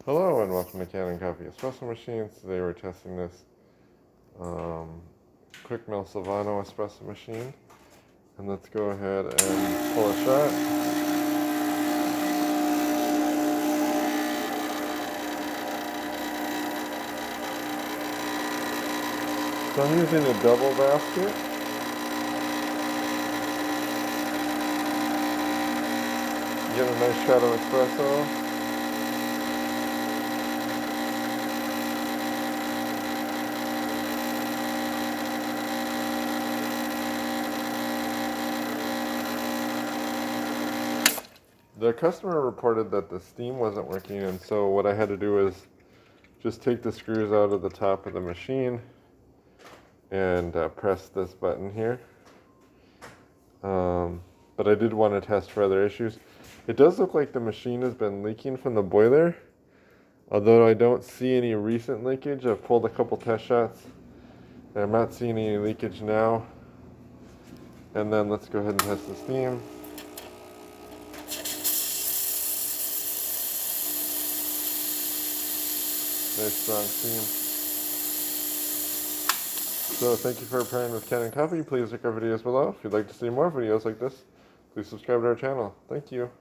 Hello and welcome to Kanen Coffee Espresso Machines. Today we're testing this Quickmill Silvano espresso machine. And let's go ahead and pull a shot. So I'm using a double basket. Get a nice shot of espresso. The customer reported that the steam wasn't working, and so what I had to do is just take the screws out of the top of the machine and press this button here. But I did want to test for other issues. It does look like the machine has been leaking from the boiler, although I don't see any recent leakage. I've pulled a couple test shots, and I'm not seeing any leakage now. And then let's go ahead and test the steam. Nice strong steam. So thank you for pairing with Kanen Coffee. Please check our videos below. If you'd like to see more videos like this, please subscribe to our channel. Thank you.